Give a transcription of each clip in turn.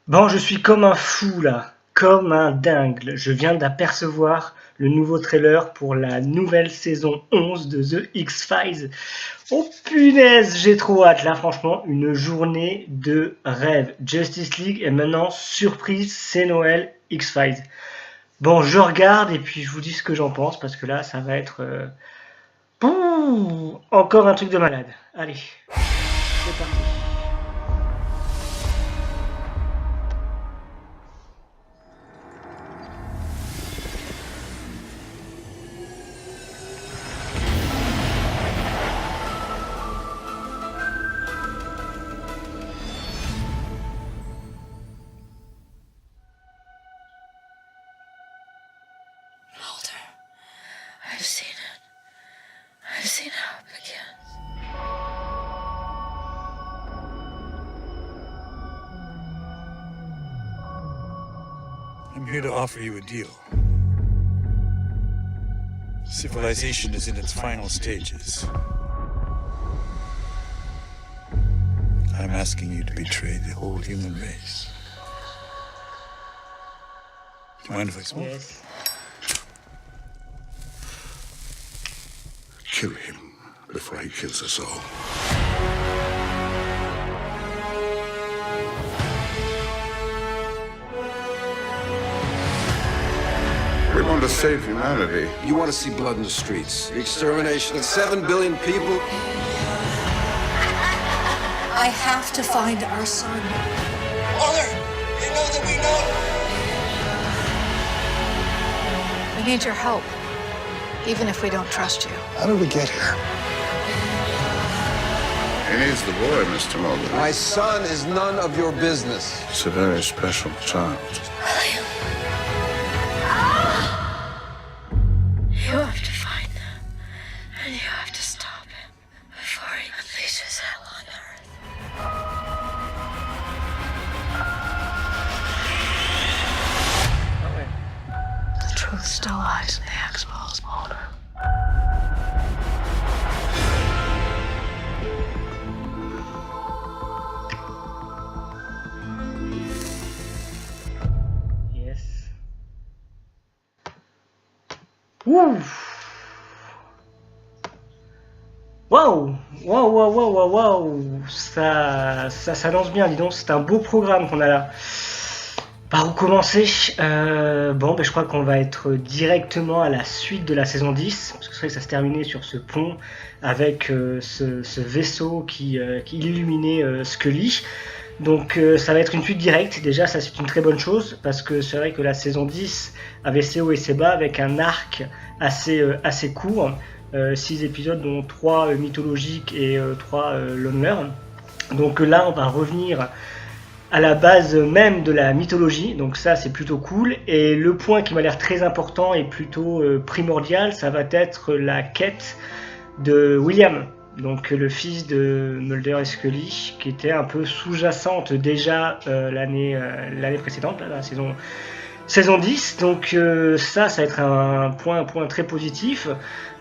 Bon, je suis comme un fou là, comme un dingue. Je viens d'apercevoir le nouveau trailer pour la nouvelle saison 11 de The X-Files. Oh punaise, j'ai trop hâte là, franchement, une journée de rêve. Justice League et maintenant, surprise, c'est Noël, X-Files. Bon, je regarde et puis je vous dis ce que j'en pense parce que là, ça va être encore un truc de malade. Allez, c'est parti. Mulder, I've seen it. I've seen how it begins. I'm here to offer you a deal. Civilization is in its final stages. I'm asking you to betray the whole human race. Do you mind if I smoke? Yes. Kill him before he kills us all. We want to save humanity. You want to see blood in the streets, the extermination of 7 billion people? I have to find our son. Mother, they know that we know. We need your help, even if we don't trust you. How did we get here? He needs the boy, Mr. Mulder. My son is none of your business. It's a very special child. You have to find them, and you have to stop him before he unleashes hell on Earth. Ah ouais. The truth still lies in the X-Files, Mulder. Yes. Ouh. Waouh, waouh, waouh, waouh, waouh, waouh. Ça s'annonce bien, dis donc, c'est un beau programme qu'on a là. Par où commencer? Bon, je crois qu'on va être directement à la suite de la saison 10, parce que c'est vrai que ça se terminait sur ce pont avec ce vaisseau qui illuminait Scully. Donc ça va être une suite directe, déjà ça c'est une très bonne chose, parce que c'est vrai que la saison 10 avait ses hauts et ses bas, avec un arc assez court, 6 épisodes dont 3 mythologiques et 3 loners. Donc là on va revenir à la base même de la mythologie, donc ça c'est plutôt cool. Et le point qui m'a l'air très important et plutôt primordial, ça va être la quête de William, donc le fils de Mulder et Scully, qui était un peu sous-jacente déjà l'année précédente, la saison 10. Donc ça va être un point très positif.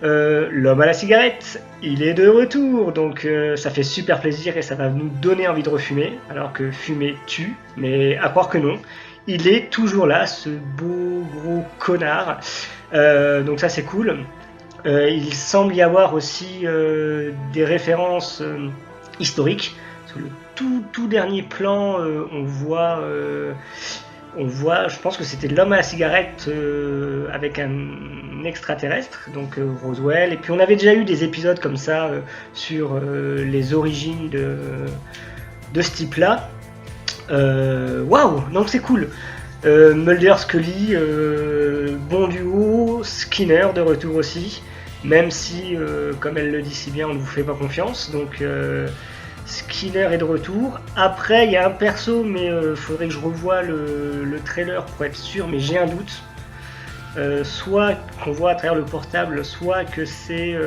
L'homme à la cigarette, il est de retour, donc ça fait super plaisir et ça va nous donner envie de refumer, alors que fumer tue, mais à croire que non. Il est toujours là, ce beau gros connard. Donc ça c'est cool. Il semble y avoir aussi des références historiques. Sur le tout dernier plan, on voit, je pense que c'était l'homme à la cigarette avec un extraterrestre, donc Roswell. Et puis on avait déjà eu des épisodes comme ça sur les origines de ce type-là. Waouh, donc c'est cool. Mulder, Scully, bon duo. Skinner de retour aussi, même si, comme elle le dit si bien, on ne vous fait pas confiance. Donc Skinner est de retour. Après, il y a un perso, mais faudrait que je revoie le trailer pour être sûr, mais j'ai un doute. Soit qu'on voit à travers le portable, soit que c'est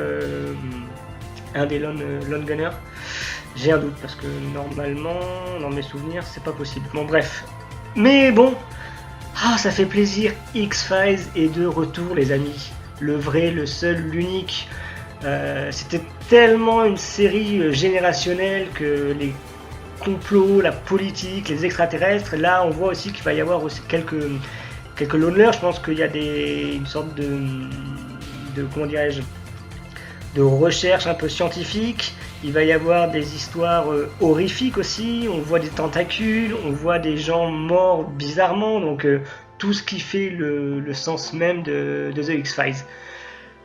un des lone gunners. J'ai un doute parce que normalement, dans mes souvenirs, c'est pas possible. Bon, bref. Mais bon, ça fait plaisir. X-Files est de retour, les amis. Le vrai, le seul, l'unique. C'était tellement une série générationnelle que les complot, la politique, les extraterrestres. Là, on voit aussi qu'il va y avoir aussi quelques loners. Je pense qu'il y a une sorte de comment dirais-je, de recherche un peu scientifique. Il va y avoir des histoires horrifiques aussi. On voit des tentacules, on voit des gens morts bizarrement. Donc tout ce qui fait le sens même de The X-Files.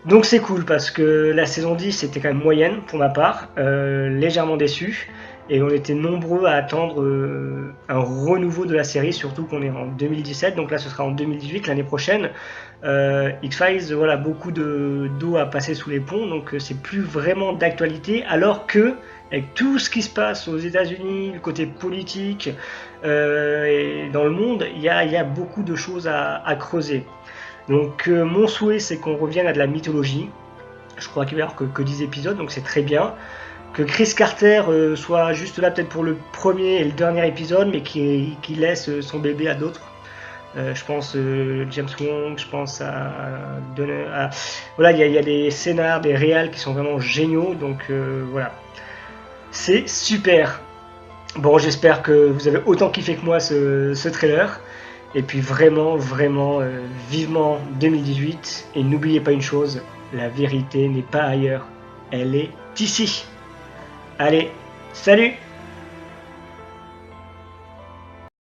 Donc c'est cool parce que la saison 10 était quand même moyenne pour ma part, légèrement déçu. Et on était nombreux à attendre un renouveau de la série, surtout qu'on est en 2017, donc là ce sera en 2018, l'année prochaine. X-Files, voilà, beaucoup d'eau à passer sous les ponts, donc c'est plus vraiment d'actualité, alors que avec tout ce qui se passe aux États-Unis, le côté politique et dans le monde, il y a beaucoup de choses à creuser. Donc mon souhait c'est qu'on revienne à de la mythologie. Je crois qu'il va y avoir que 10 épisodes, donc c'est très bien. Que Chris Carter soit juste là peut-être pour le premier et le dernier épisode, mais qui laisse son bébé à d'autres. Je pense James Wong, je pense voilà, il y a des scénars, des réals qui sont vraiment géniaux, donc voilà. C'est super. Bon, j'espère que vous avez autant kiffé que moi ce trailer. Et puis vraiment, vivement 2018. Et n'oubliez pas une chose, la vérité n'est pas ailleurs, elle est ici. Allez, salut!